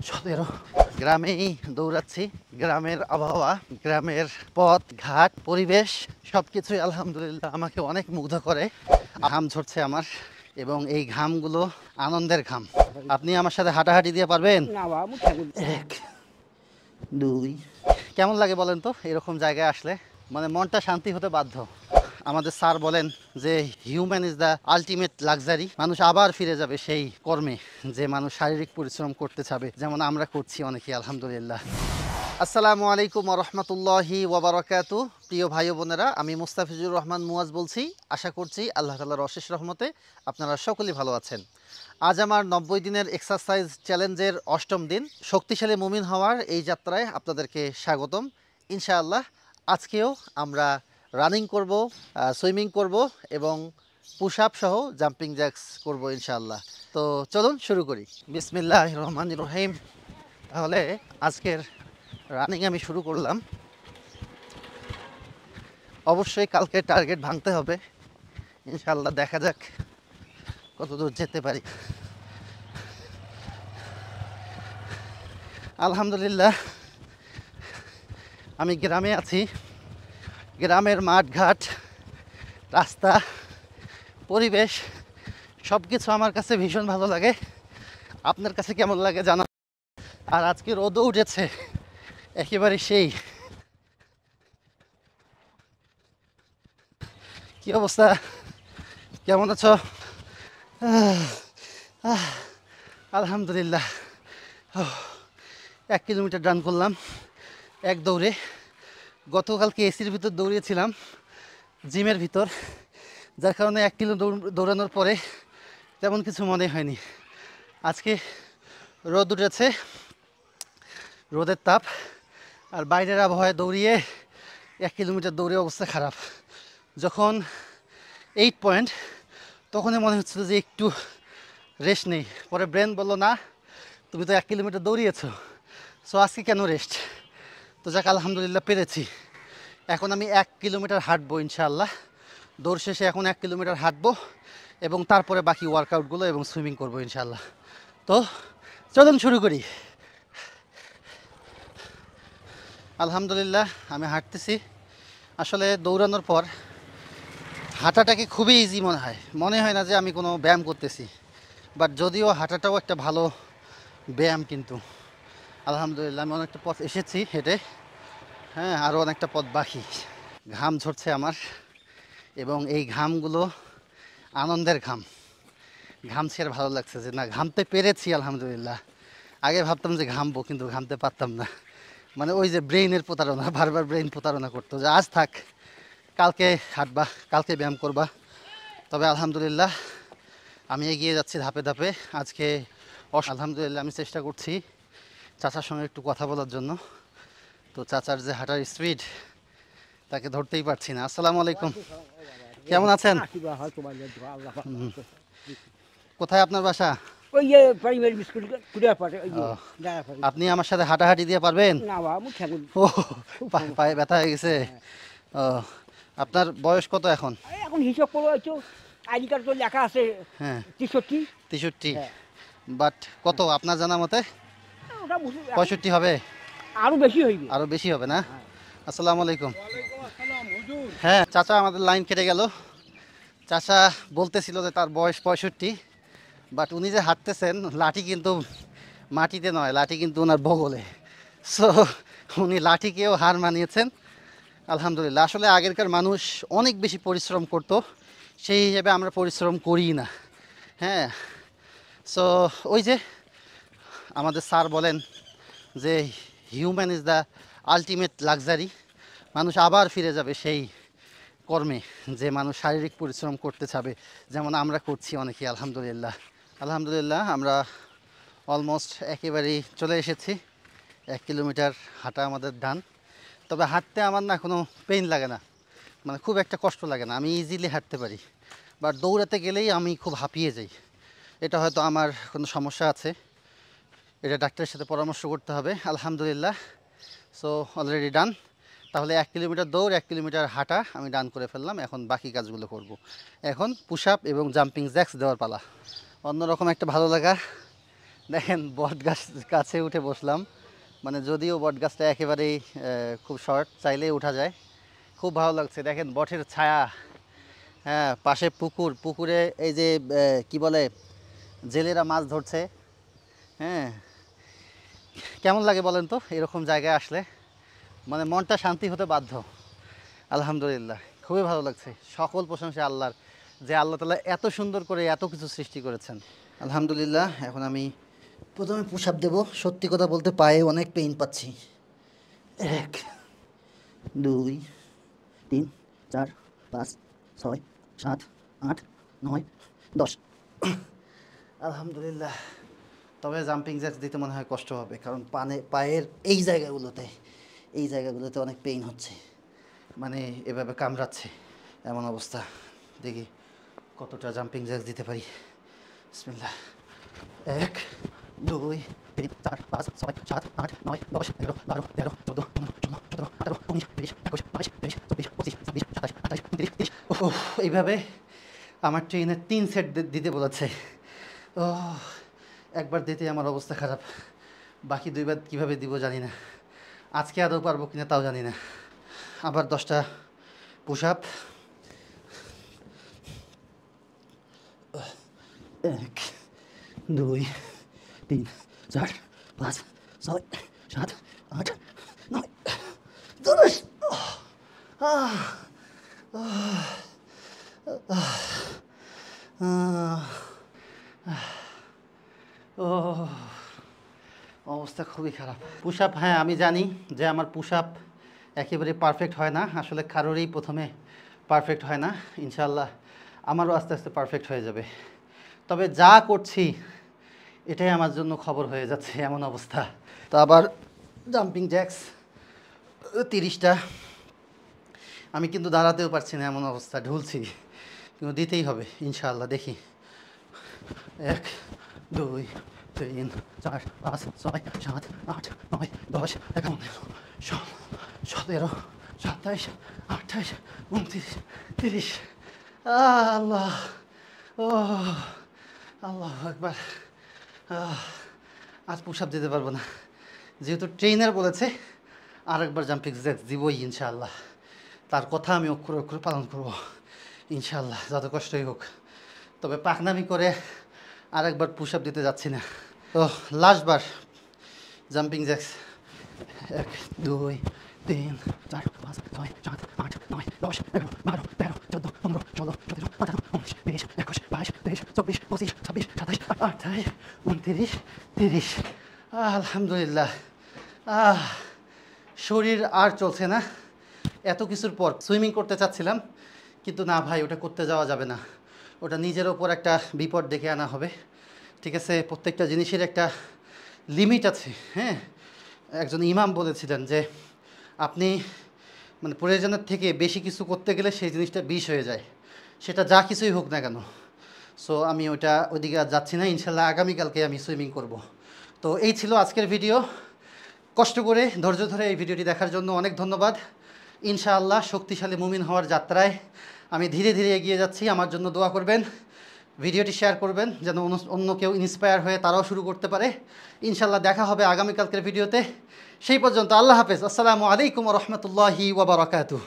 17 গ্রামেই দৌড়াচ্ছি। গ্রামের আবহাওয়া, গ্রামের পথ ঘাট, পরিবেশ সবকিছুই আলহামদুলিল্লাহ আমাকে অনেক মুগ্ধ করে। ঘাম ঝরছে আমার এবং এই ঘামগুলো আনন্দের ঘাম। আপনি আমার সাথে হাঁটাহাঁটি দিয়ে পারবেন? এক, দুই। কেমন লাগে বলেন তো এরকম জায়গায় আসলে? মানে মনটা শান্তি হতে বাধ্য। আমাদের স্যার বলেন যে human is the ultimate luxury. মানুষ আবার ফিরে যাবে সেই কর্মে যে মানুষ শারীরিক পরিশ্রম করতে চাবে, যেমন আমরা করছি অনেকেই আলহামদুলিল্লাহ। আসসালামু আলাইকুম রহমতুল্লাহি ওয়াবারাকাতু। প্রিয় ভাই বোনেরা, আমি মুস্তাফিজুর রহমান মুয়াজ বলছি। আশা করছি আল্লাহ তাআলার অশেষ রহমতে আপনারা সকলেই ভালো আছেন। আজ আমার 90 দিনের এক্সারসাইজ চ্যালেঞ্জের 8ম দিন। শক্তিশালী মুমিন হওয়ার এই যাত্রায় আপনাদেরকে স্বাগতম। ইনশাআল্লাহ আজকেও আমরা রানিং করব, সুইমিং করব এবং পুশ আপ সহ জাম্পিং জ্যাক্স করব ইনশাআল্লাহ। তো চলুন শুরু করি। বিসমিল্লাহির রহমানির রহিম। তাহলে আজকের রানিং আমি শুরু করলাম। অবশ্যই কালকে টার্গেট ভাঙতে হবে ইনশাআল্লাহ। দেখা যাক কতদূর যেতে পারি। আলহামদুলিল্লাহ আমি গ্রামে আছি। গ্রামের মাঠঘাট, রাস্তা, পরিবেশ সব কিছু আমার কাছে ভীষণ ভালো লাগে। আপনার কাছে কেমন লাগে জানান। আর আজকে রোদও উঠেছে একেবারে সেই। কি অবস্থা, কেমন আছো? আলহামদুলিল্লাহ 1 কিলোমিটার রান করলাম এক দৌড়ে। গতকালকে এসির ভিতর দৌড়িয়েছিলাম, জিমের ভিতর, যার কারণে 1 কিলো দৌড়ানোর পরে তেমন কিছু মনে হয়নি। আজকে রোদ উঠেছে, রোদের তাপ, আর বাইরের আবহাওয়ায় দৌড়িয়ে 1 কিলোমিটার দৌড়ে অবস্থা খারাপ। যখন 8 পয়েন্ট তখনই মনে হচ্ছিল যে একটু রেস্ট নেই। পরে ব্রেন বললো না, তুমি তো 1 কিলোমিটার দৌড়িয়েছো, সো আজকে কেন রেস্ট? তো যাক আলহামদুলিল্লাহ পেরেছি। এখন আমি 1 কিলোমিটার হাঁটবো ইনশাআল্লাহ। দৌড় শেষে এখন 1 কিলোমিটার হাঁটবো এবং তারপরে বাকি ওয়ার্কআউটগুলো এবং সুইমিং করবো ইনশাআল্লাহ। তো চলুন শুরু করি। আলহামদুলিল্লাহ আমি হাঁটতেছি। আসলে দৌড়ানোর পর হাঁটাটাকে খুবই ইজি মনে হয়, মনে হয় না যে আমি কোনো ব্যায়াম করতেছি। বাট যদিও হাঁটাটাও একটা ভালো ব্যায়াম, কিন্তু আলহামদুলিল্লাহ আমি অনেকটা পথ এসেছি হেঁটে। হ্যাঁ, আরও অনেকটা পথ বাকি। ঘাম ঝরছে আমার এবং এই ঘামগুলো আনন্দের ঘাম। ঘামছি আর ভালো লাগছে যে না, ঘামতে পেরেছি আলহামদুলিল্লাহ। আগে ভাবতাম যে ঘামবো, কিন্তু ঘামতে পারতাম না। মানে ওই যে ব্রেইনের প্রতারণা, বারবার ব্রেইন প্রতারণা করতো যে আজ থাক, কালকে হাঁটবা, কালকে ব্যায়াম করবা। তবে আলহামদুলিল্লাহ আমি এগিয়ে যাচ্ছি ধাপে ধাপে। আজকে আলহামদুলিল্লাহ আমি চেষ্টা করছি চাচার সঙ্গে একটু কথা বলার জন্য। তো চাচার যে হাঁটার স্পিড, তাকে ধরতেই পারছি না। আসসালামু আলাইকুম, কেমন আছেন? কোথায় আপনার বাসা? আপনি আমার সাথে হাঁটাহাঁটি দিয়ে পারবেন? ও, পায়ে ব্যথা হয়ে গেছে। ও, আপনার বয়স কত এখন? এখন হিসাব করবো একটু, আইডি কার্ড তো লেখা আছে। হ্যাঁ, 63। 63? বাট কত আপনার জানা মতে? ওটা 65 হবে? আরো বেশি হইবে। আরো বেশি হবে না? আসসালামু আলাইকুম। হ্যাঁ চাচা, আমাদের লাইন কেটে গেল। চাচা বলতেছিল যে তার বয়স 65, বাট উনি যে হাঁটতেছেন লাঠি কিন্তু মাটিতে নয়, লাঠি কিন্তু ওনার বগলে। সো উনি লাঠিকেও হার মানিয়েছেন আলহামদুলিল্লাহ। আসলে আগেরকার মানুষ অনেক বেশি পরিশ্রম করত, সেই হিসেবে আমরা পরিশ্রম করি না। হ্যাঁ, সো ওই যে আমাদের স্যার বলেন যে human is the ultimate luxury. মানুষ আবার ফিরে যাবে সেই কর্মে যে মানুষ শারীরিক পরিশ্রম করতে চাবে, যেমন আমরা করছি অনেকেই আলহামদুলিল্লাহ। আলহামদুলিল্লাহ আমরা অলমোস্ট একেবারেই চলে এসেছি। 1 কিলোমিটার হাঁটা আমাদের ডান। তবে হাঁটতে আমার না কোনো পেইন লাগে না, মানে খুব একটা কষ্ট লাগে না, আমি ইজিলি হাঁটতে পারি। বাট দৌড়াতে গেলেই আমি খুব হাঁপিয়ে যাই। এটা হয়তো আমার কোনো সমস্যা আছে, এটা ডাক্তারের সাথে পরামর্শ করতে হবে। আলহামদুলিল্লাহ সো অলরেডি ডান। তাহলে 1 কিলোমিটার দৌড়, 1 কিলোমিটার হাঁটা আমি ডান করে ফেললাম। এখন বাকি কাজগুলো করব। এখন পুশ আপ এবং জাম্পিং জ্যাক্স দেওয়ার পালা। অন্যরকম একটা ভালো লাগা দেখেন বট গাছ কাছে উঠে বসলাম, মানে যদিও বট গাছটা একেবারেই খুব শর্ট, চাইলেই উঠা যায়। খুব ভালো লাগছে, দেখেন বটের ছায়া। হ্যাঁ, পাশে পুকুর, পুকুরে এই যে কি বলে জেলেরা মাছ ধরছে। হ্যাঁ, কেমন লাগে বলেন তো এরকম জায়গায় আসলে? মানে মনটা শান্তি হতে বাধ্য। আলহামদুলিল্লাহ, খুবই ভালো লাগছে। সকল প্রশংসা আল্লাহর, যে আল্লাহ তাআলা এত সুন্দর করে এত কিছু সৃষ্টি করেছেন। আলহামদুলিল্লাহ। এখন আমি প্রথমে পুশ আপ দেবো। সত্যি কথা বলতে পায়ে অনেক পেইন পাচ্ছি। 1 2 3 4 5 6 7 8 9 10। আলহামদুলিল্লাহ। তবে জাম্পিং জ্যাক্স দিতে মনে হয় কষ্ট হবে, কারণ পায়ের এই জায়গাগুলোতে অনেক পেইন হচ্ছে, মানে এভাবে কামড়াচ্ছে, এমন অবস্থা। দেখি কতটা জাম্পিং জ্যাক্স দিতে পারি। বিসমিল্লাহ। 1 2 3 4 5 6 7 8 9 10 11 12 13 14 15 16 17 18 19 20 21 22 23 24 25 26 27 28 29 30। এইভাবে আমার ট্রেনের 3 সেট দিতে বলেছে। ও, একবার দিতে আমার অবস্থা খারাপ, বাকি 2বার কীভাবে দিব জানি না। আজকে আদৌ পারবো কিনা তাও জানি না। আবার 10টা পুশ আপ। 1 2 3 4 5 6 7 8 9 10। ও, অবস্থা খুবই খারাপ। পুশ আপ, হ্যাঁ আমি জানি যে আমার পুশ আপ একেবারে পারফেক্ট হয় না, আসলে কারোরই প্রথমে পারফেক্ট হয় না। ইনশাআল্লাহ আমারও আস্তে আস্তে পারফেক্ট হয়ে যাবে। তবে যা করছি এটাই আমার জন্য খবর হয়ে যাচ্ছে, এমন অবস্থা। তো আবার জাম্পিং জ্যাক্স 30টা। আমি কিন্তু দাঁড়াতেও পারছি না, এমন অবস্থা, ঢুলছি, কিন্তু দিতেই হবে ইনশাআল্লাহ। দেখি 1 2 3 4 5 6 7 8 9 10 11 17 27 28 29 30। আল্লাহ, ও আল্লাহ একবার। আজ পুশ আপ দিতে পারবো না, যেহেতু ট্রেনার বলেছে আরেকবার জাম্পিং জ্যাক্স দিবই ইনশাআল্লাহ। তার কথা আমি অক্ষরে অক্ষরে পালন করব ইনশাআল্লাহ, যত কষ্টই হোক। তবে পাকনামি করে আরেকবার পুশ আপ দিতে যাচ্ছি না। তো লাস্টবার জাম্পিং জ্যাক্স। 1 2 3 4 5 6 7 8 9 10 11 12 13 14 15 16 17 18 19 20 21 22 23 24 25 26 27 28 29 30। আলহামদুলিল্লাহ। শরীর আর চলছে না। এত কিছুর পর সুইমিং করতে চাচ্ছিলাম, কিন্তু না ভাই, ওটা করতে যাওয়া যাবে না। ওটা নিজের ওপর একটা বিপদ ডেকে আনা হবে। ঠিক আছে, প্রত্যেকটা জিনিসের একটা লিমিট আছে। হ্যাঁ, একজন ইমাম বলেছিলেন যে আপনি মানে প্রয়োজনের থেকে বেশি কিছু করতে গেলে সেই জিনিসটা বিষ হয়ে যায়, সেটা যা কিছুই হোক না কেন। সো আমি ওইদিকে আর যাচ্ছি না। ইনশাল্লাহ আগামীকালকে আমি সুইমিং করব। তো এই ছিল আজকের ভিডিও। কষ্ট করে ধৈর্য ধরে এই ভিডিওটি দেখার জন্য অনেক ধন্যবাদ। ইনশাআল্লাহ শক্তিশালী মুমিন হওয়ার যাত্রায় আমি ধীরে ধীরে এগিয়ে যাচ্ছি। আমার জন্য দোয়া করবেন, ভিডিওটি শেয়ার করবেন, যেন অন্য কেউ ইন্সপায়ার হয়ে তারাও শুরু করতে পারে। ইনশাআল্লাহ দেখা হবে আগামীকালকের ভিডিওতে। সেই পর্যন্ত আল্লাহ হাফেজ। আসসালামু আলাইকুম ওয়া রাহমাতুল্লাহি ওয়া বারাকাতুহু।